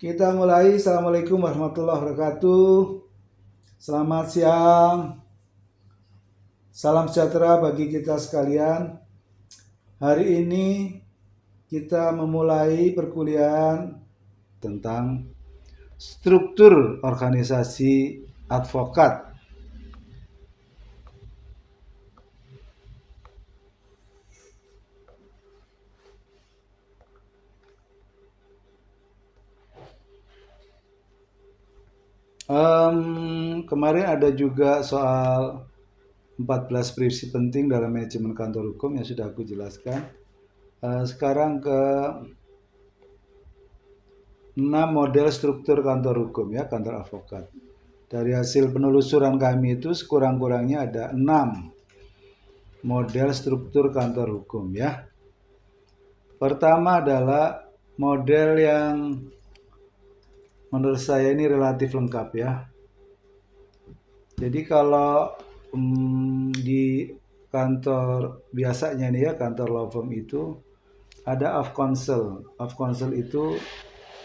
Kita mulai. Assalamualaikum warahmatullahi wabarakatuh. Selamat siang. Salam sejahtera bagi kita sekalian. Hari ini kita memulai perkuliahan tentang struktur organisasi advokat. Kemarin ada juga soal 14 prinsip penting dalam manajemen kantor hukum yang sudah aku jelaskan. Sekarang ke 6 model struktur kantor hukum ya, kantor advokat. Dari hasil penelusuran kami itu sekurang-kurangnya ada 6 model struktur kantor hukum ya. Pertama adalah model yang menurut saya ini relatif lengkap ya. Jadi kalau di kantor biasanya nih ya, kantor law firm itu ada of counsel. Of counsel itu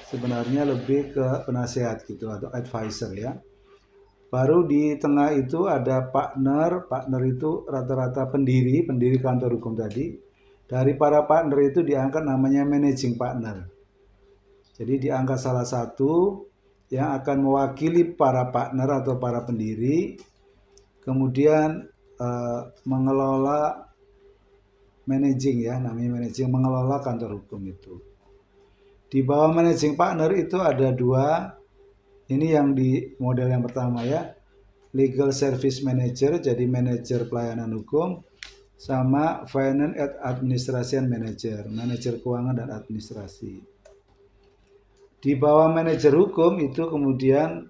sebenarnya lebih ke penasehat gitu atau advisor ya. Baru di tengah itu ada partner. Partner itu rata-rata pendiri kantor hukum tadi. Dari para partner itu diangkat namanya managing partner. Jadi diangkat salah satu yang akan mewakili para partner atau para pendiri, kemudian mengelola managing ya, namanya managing, mengelola kantor hukum itu. Di bawah managing partner itu ada 2, ini yang di model yang pertama ya, legal service manager, jadi manajer pelayanan hukum, sama finance and administration manager, manajer keuangan dan administrasi. Di bawah manajer hukum itu kemudian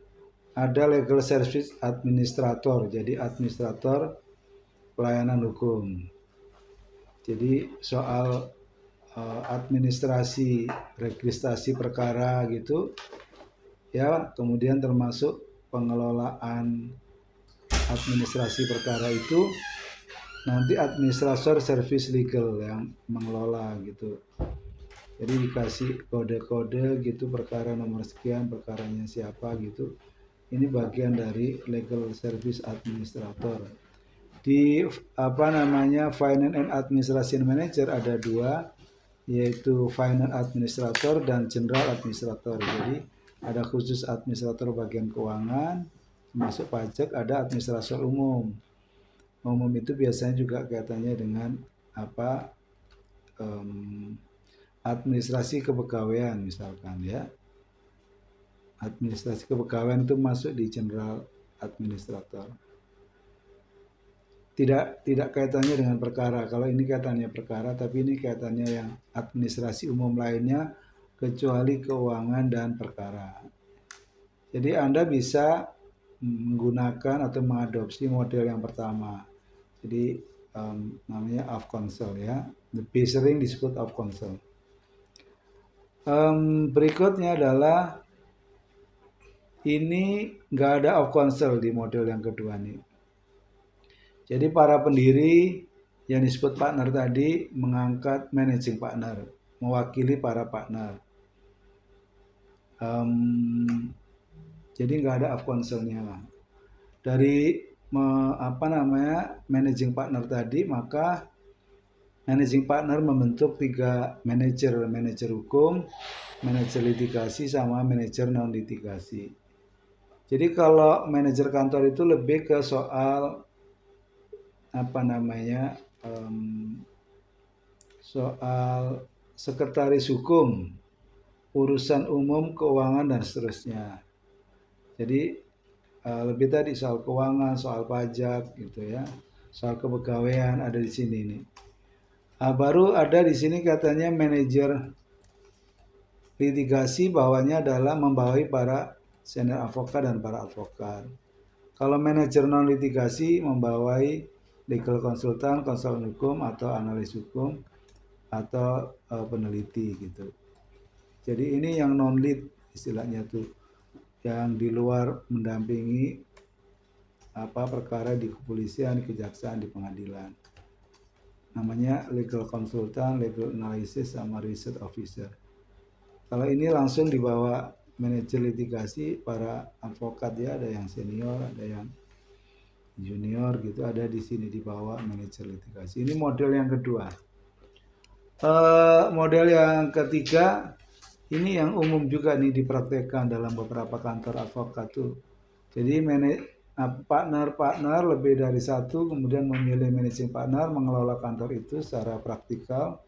ada legal service administrator, jadi administrator pelayanan hukum. Jadi soal administrasi, registrasi perkara gitu ya, kemudian termasuk pengelolaan administrasi perkara itu nanti administrator service legal yang mengelola gitu. Jadi dikasih kode-kode gitu, perkara nomor sekian, perkaranya siapa gitu. Ini bagian dari legal service administrator. Di finance and administration manager ada 2, yaitu finance administrator dan general administrator. Jadi ada khusus administrator bagian keuangan, termasuk pajak, ada administrator umum. Umum itu biasanya juga kaitannya dengan administrasi kepegawaian misalkan ya. Administrasi kepegawaian itu masuk di general administrator. Tidak kaitannya dengan perkara. Kalau ini kaitannya perkara, tapi ini kaitannya yang administrasi umum lainnya kecuali keuangan dan perkara. Jadi Anda bisa menggunakan atau mengadopsi model yang pertama. Jadi namanya of counsel ya. Lebih sering disebut of counsel. Berikutnya adalah ini nggak ada of counsel di model yang kedua nih. Jadi para pendiri yang disebut partner tadi mengangkat managing partner, mewakili para partner. Jadi nggak ada of counselnya. Dari managing partner tadi, maka managing partner membentuk 3 manajer hukum, manajer litigasi, sama manajer non litigasi. Jadi kalau manajer kantor itu lebih ke soal soal sekretaris hukum, urusan umum, keuangan dan seterusnya. Jadi lebih tadi soal keuangan, soal pajak gitu ya, soal kepegawaian ada di sini nih. Baru ada di sini katanya manajer litigasi, bawahnya adalah membawahi para senior advokat dan para advokat. Kalau manajer non litigasi membawahi legal konsultan, konsultan hukum atau analis hukum atau peneliti gitu. Jadi ini yang non lead istilahnya tuh, yang di luar mendampingi perkara di kepolisian, di kejaksaan, di pengadilan. Namanya legal consultant, legal analysis, sama research officer. Kalau ini langsung di bawah manajer litigasi, para advokat ya, ada yang senior, ada yang junior gitu, ada di sini di bawah manajer litigasi. Ini model yang kedua. Model yang ketiga, ini yang umum juga nih dipraktekkan dalam beberapa kantor advokat tuh. Jadi partner-partner lebih dari satu, kemudian memilih managing partner, mengelola kantor itu secara praktikal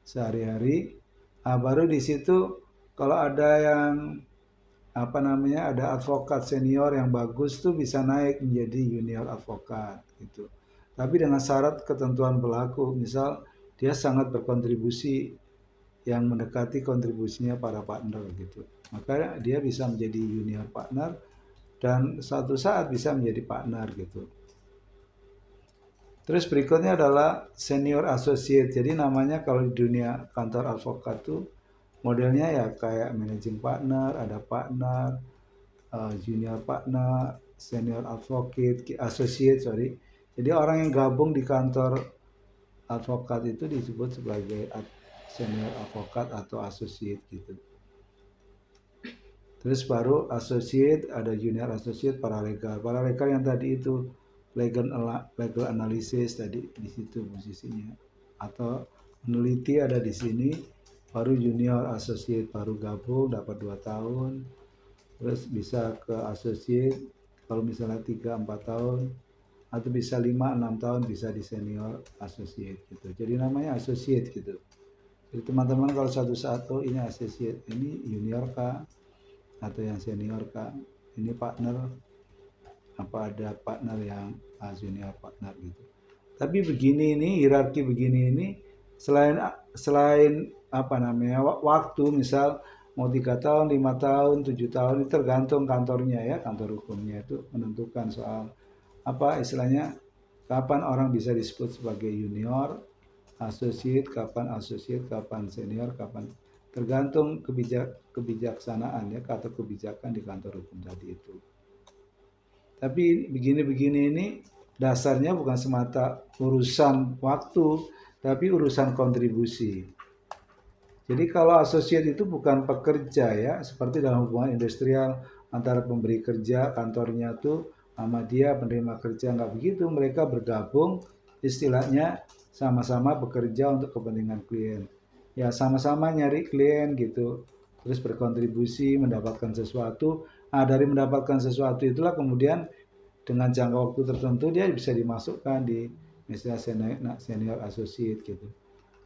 sehari-hari. Nah, baru di situ kalau ada yang ada advokat senior yang bagus tuh bisa naik menjadi junior advokat gitu. Tapi dengan syarat ketentuan berlaku, misal dia sangat berkontribusi yang mendekati kontribusinya para partner gitu. Maka dia bisa menjadi junior partner dan suatu saat bisa menjadi partner gitu. Terus berikutnya adalah senior associate. Jadi namanya kalau di dunia kantor advokat tuh modelnya ya kayak managing partner, ada partner, junior partner, senior advocate, associate, sorry. Jadi orang yang gabung di kantor advokat itu disebut sebagai senior advokat atau associate gitu. Terus baru associate, ada junior associate, paralegal. Paralegal yang tadi itu legal analysis tadi di situ posisinya. Atau peneliti ada di sini, baru junior associate baru gabung dapat 2 tahun. Terus bisa ke associate kalau misalnya 3-4 tahun, atau bisa 5-6 tahun bisa di senior associate gitu. Jadi namanya associate gitu. Jadi teman-teman kalau satu saat ini associate, ini junior kah atau yang senior kah, ini partner, apa ada partner yang junior partner gitu. Tapi begini ini hierarki begini ini selain waktu, misal mau 3 tahun, 5 tahun, 7 tahun, itu tergantung kantornya ya, kantor hukumnya itu menentukan soal istilahnya kapan orang bisa disebut sebagai junior, associate, kapan senior, kapan, tergantung kebijaksanaan ya, atau kebijakan di kantor hukum tadi itu. Tapi begini-begini ini dasarnya bukan semata urusan waktu, tapi urusan kontribusi. Jadi kalau associate itu bukan pekerja ya, seperti dalam hubungan industrial antara pemberi kerja, kantornya tuh sama dia penerima kerja, nggak begitu. Mereka bergabung, istilahnya sama-sama bekerja untuk kepentingan klien. Ya sama-sama nyari klien gitu, terus berkontribusi, mendapatkan sesuatu. Nah dari mendapatkan sesuatu itulah kemudian dengan jangka waktu tertentu dia bisa dimasukkan di misalnya senior associate gitu.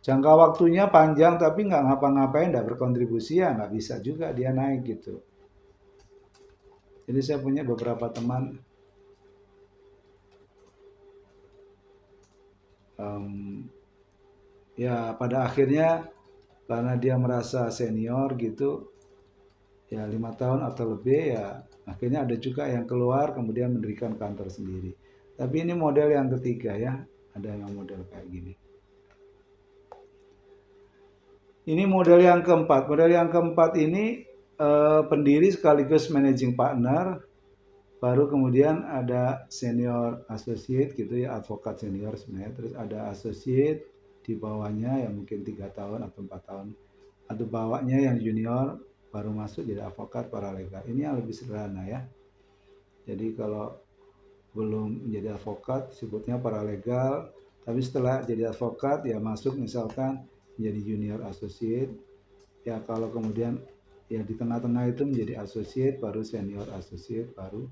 Jangka waktunya panjang tapi nggak ngapa-ngapain, nggak berkontribusi, ya nggak bisa juga dia naik gitu. Jadi saya punya beberapa teman ya pada akhirnya karena dia merasa senior gitu ya 5 tahun atau lebih, ya akhirnya ada juga yang keluar kemudian mendirikan kantor sendiri. Tapi ini model yang ketiga ya, ada yang model kayak gini. Ini model yang keempat. Model yang keempat ini pendiri sekaligus managing partner, baru kemudian ada senior associate gitu ya, advokat senior sebenarnya. Terus ada associate di bawahnya yang mungkin 3 tahun atau 4 tahun. Atau bawahnya yang junior baru masuk jadi advokat paralegal. Ini yang lebih sederhana ya. Jadi kalau belum menjadi advokat sebutnya paralegal, tapi setelah jadi advokat ya masuk misalkan menjadi junior associate. Ya kalau kemudian ya di tengah-tengah itu menjadi associate, baru senior associate, baru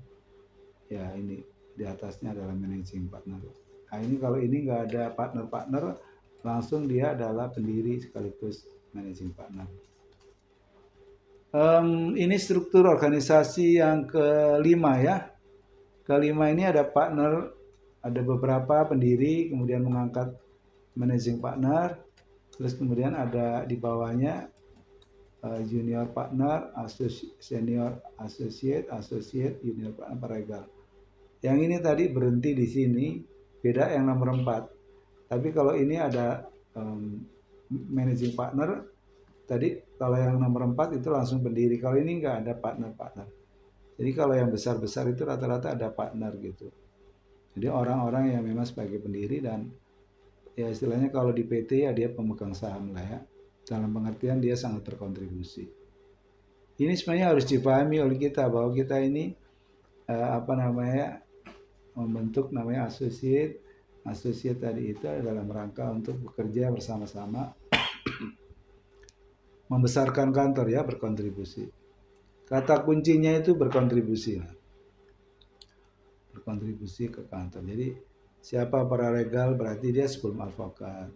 ya ini di atasnya adalah managing partner. Nah ini kalau ini nggak ada partner-partner, langsung dia adalah pendiri sekaligus managing partner. Ini struktur organisasi yang kelima ya. Kelima ini ada partner, ada beberapa pendiri, kemudian mengangkat managing partner, terus kemudian ada di bawahnya junior partner, senior associate, junior partner, paralegal. Yang ini tadi berhenti di sini, beda yang nomor 4. Tapi kalau ini ada managing partner, tadi kalau yang nomor 4 itu langsung pendiri. Kalau ini nggak ada partner-partner. Jadi kalau yang besar-besar itu rata-rata ada partner gitu. Jadi orang-orang yang memang sebagai pendiri dan ya istilahnya kalau di PT ya dia pemegang saham lah ya. Dalam pengertian dia sangat berkontribusi. Ini sebenarnya harus dipahami oleh kita bahwa kita ini membentuk namanya associate. Associate tadi itu dalam rangka untuk bekerja bersama-sama, membesarkan kantor ya, berkontribusi. Kata kuncinya itu berkontribusi, berkontribusi ke kantor. Jadi siapa paralegal berarti dia sebelum advokat,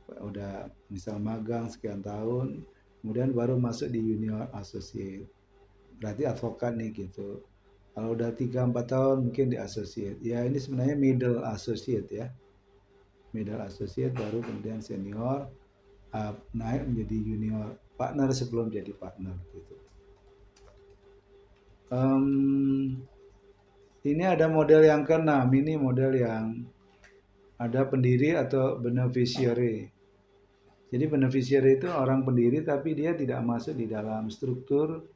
udah misal magang sekian tahun, kemudian baru masuk di junior associate, berarti advokat nih gitu. Kalau udah 3-4 tahun mungkin di associate. Ya ini sebenarnya middle associate ya. Middle associate baru kemudian senior, naik menjadi junior partner sebelum jadi partner gitu. Ini ada model yang ke-6, ini model yang ada pendiri atau beneficiary. Jadi beneficiary itu orang pendiri tapi dia tidak masuk di dalam struktur,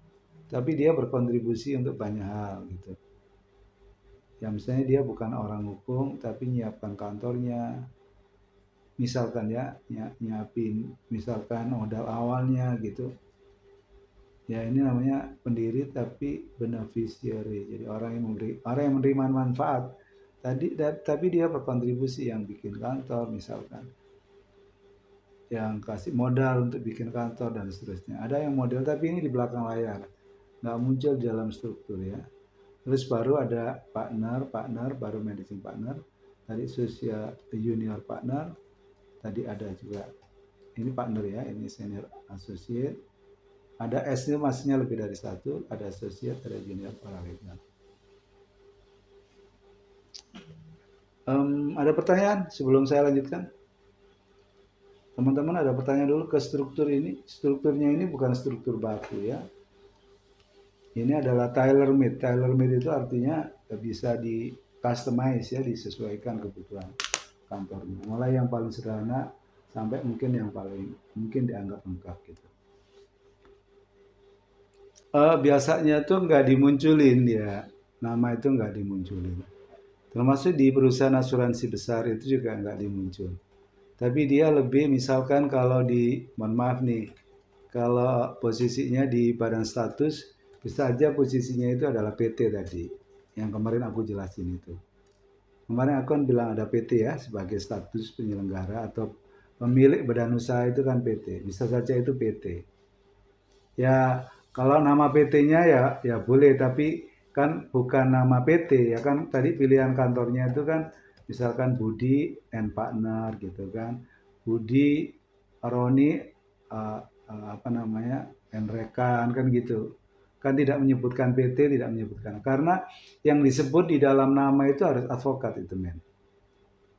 tapi dia berkontribusi untuk banyak hal gitu. Ya misalnya dia bukan orang hukum tapi nyiapkan kantornya, misalkan ya, nyiapin misalkan modal awalnya gitu. Ya ini namanya pendiri tapi beneficiary. Jadi orang yang menerima manfaat tapi dia berkontribusi, yang bikin kantor misalkan, yang kasih modal untuk bikin kantor dan seterusnya. Ada yang model tapi ini di belakang layar, nggak muncul di dalam struktur ya. Terus baru ada partner, baru managing partner, tadi social junior partner, tadi ada juga ini partner ya, ini senior associate, ada S-nya masnya lebih dari satu, ada associate, ada junior paralegal. Ada pertanyaan sebelum saya lanjutkan? Teman-teman ada pertanyaan dulu ke struktur ini? Strukturnya ini bukan struktur baku ya. Ini adalah tailor made. Tailor made itu artinya bisa di customize ya, disesuaikan kebutuhan kantornya. Mulai yang paling sederhana sampai mungkin yang paling mungkin dianggap lengkap gitu. Biasanya tuh nggak dimunculin ya, nama itu nggak dimunculin. Termasuk di perusahaan asuransi besar itu juga nggak dimuncul. Tapi dia lebih misalkan kalau mohon maaf nih, kalau posisinya di badan status, bisa aja posisinya itu adalah PT tadi, yang kemarin aku jelasin itu. Kemarin aku kan bilang ada PT ya, sebagai status penyelenggara atau pemilik badan usaha itu kan PT. Bisa saja itu PT. Ya, kalau nama PT-nya ya boleh, tapi kan bukan nama PT ya kan, tadi pilihan kantornya itu kan misalkan Budi and Partner gitu kan. Budi, Roni, and rekan kan gitu. Kan tidak menyebutkan PT, tidak menyebutkan. Karena yang disebut di dalam nama itu harus advokat itu men.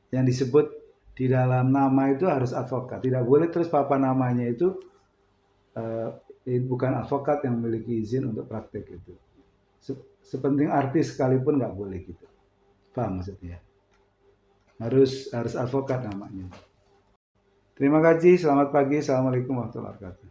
Yang disebut di dalam nama itu harus advokat. Tidak boleh terus papan namanya itu bukan advokat yang memiliki izin untuk praktek itu. Sepenting artis sekalipun nggak boleh gitu. Paham maksudnya? Harus advokat namanya. Terima kasih, selamat pagi, assalamualaikum warahmatullahi wabarakatuh.